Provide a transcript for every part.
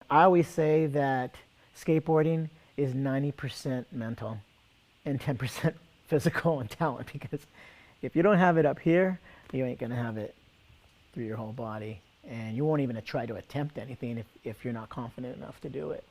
I always say that skateboarding is 90% mental and 10% physical and talent, because if you don't have it up here, you ain't gonna have it through your whole body. And you won't even try to attempt anything if you're not confident enough to do it.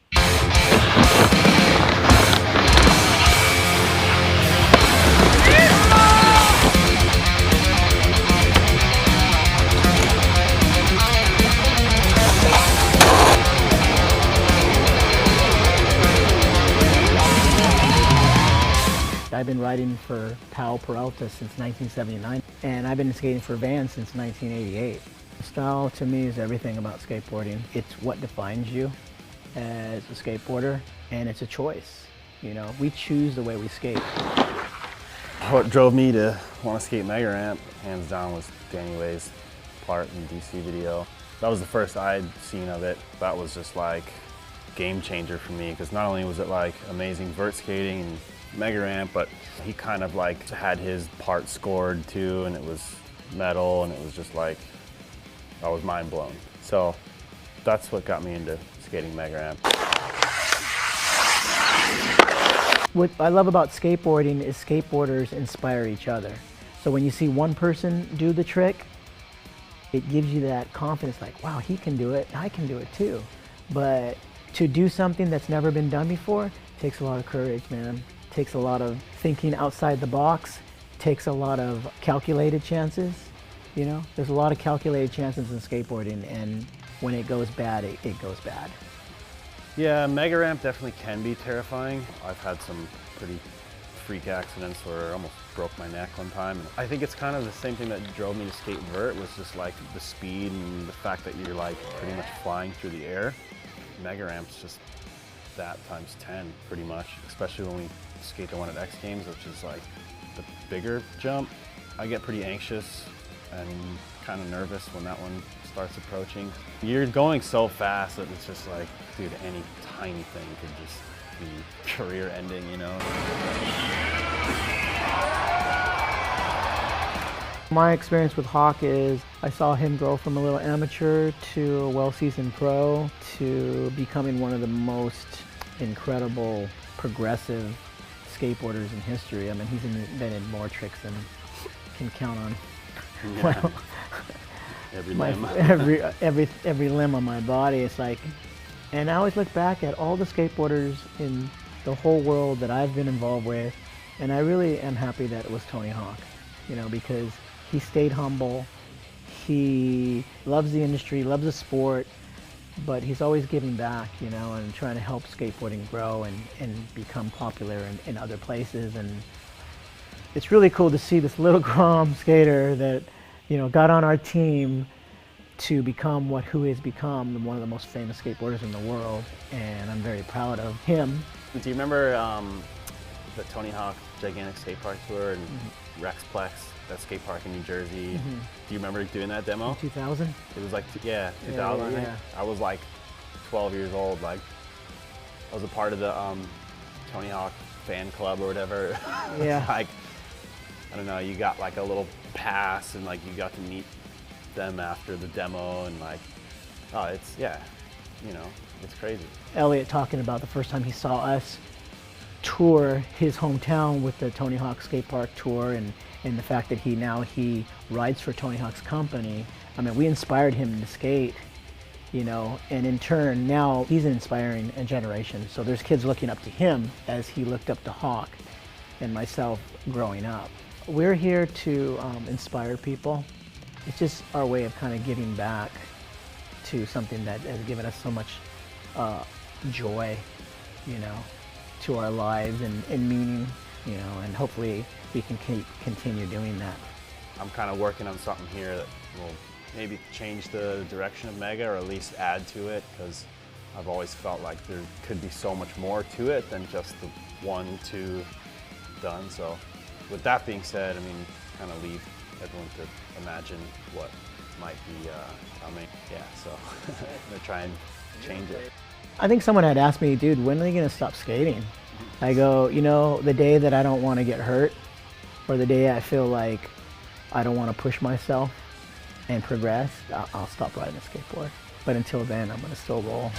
I've been riding for Powell Peralta since 1979, and I've been skating for Vans since 1988. Style to me is everything about skateboarding. It's what defines you as a skateboarder, and it's a choice. You know, we choose the way we skate. What drove me to want to skate Mega Ramp, hands down, was Danny Way's part in the DC video. That was the first I'd seen of it. That was just like game changer for me, because not only was it like amazing vert skating and Mega Ramp, but he kind of like had his part scored too, and it was metal, and it was just like, I was mind blown. So that's what got me into skating Mega Ramp. What I love about skateboarding is skateboarders inspire each other. So when you see one person do the trick, it gives you that confidence, like, wow, he can do it, I can do it too. But to do something that's never been done before takes a lot of courage, man. Takes a lot of thinking outside the box, takes a lot of calculated chances. You know, there's a lot of calculated chances in skateboarding, and when it goes bad, it goes bad. Yeah, Mega Ramp definitely can be terrifying. I've had some pretty freak accidents where I almost broke my neck one time. I think it's kind of the same thing that drove me to skate vert, was just like the speed and the fact that you're like pretty much flying through the air. Mega Ramp's just that times 10 pretty much, especially when we skate the one at X Games, which is like the bigger jump. I get pretty anxious and kind of nervous when that one starts approaching. You're going so fast that it's just like, dude, any tiny thing could just be career ending, you know? My experience with Hawk is I saw him grow from a little amateur to a well-seasoned pro to becoming one of the most incredible progressive skateboarders in history. I mean, he's invented more tricks than can count on. Yeah. Well, every limb on my body. It's like, and I always look back at all the skateboarders in the whole world that I've been involved with, and I really am happy that it was Tony Hawk, you know, because he stayed humble. He loves the industry, loves the sport, but he's always giving back, you know, and trying to help skateboarding grow and become popular in other places. And it's really cool to see this little Grom skater that, you know, got on our team to become who he has become, one of the most famous skateboarders in the world, and I'm very proud of him. Do you remember the Tony Hawk gigantic skate park tour in Rexplex, that skate park in New Jersey? Do you remember doing that demo? 2000? It was like, yeah, 2000. Yeah. I was like 12 years old. Like, I was a part of the Tony Hawk fan club or whatever. Yeah. Like, I don't know, you got like a little pass, and like you got to meet them after the demo, and like, oh, it's, yeah, you know, it's crazy. Elliot talking about the first time he saw us tour his hometown with the Tony Hawk skate park tour, and the fact that he rides for Tony Hawk's company. I mean, we inspired him to skate, you know, and in turn now he's inspiring a generation. So there's kids looking up to him as he looked up to Hawk and myself growing up. We're here to inspire people. It's just our way of kind of giving back to something that has given us so much joy, you know, to our lives and meaning, you know, and hopefully we can continue doing that. I'm kind of working on something here that will maybe change the direction of Mega, or at least add to it, because I've always felt like there could be so much more to it than just the 1, 2 done. So with that being said, I mean, kind of leave everyone to imagine what might be coming. Yeah, so I'm gonna try and change it. I think someone had asked me, dude, when are you gonna stop skating? I go, you know, the day that I don't want to get hurt, or the day I feel like I don't want to push myself and progress, I'll stop riding a skateboard. But until then, I'm gonna still roll.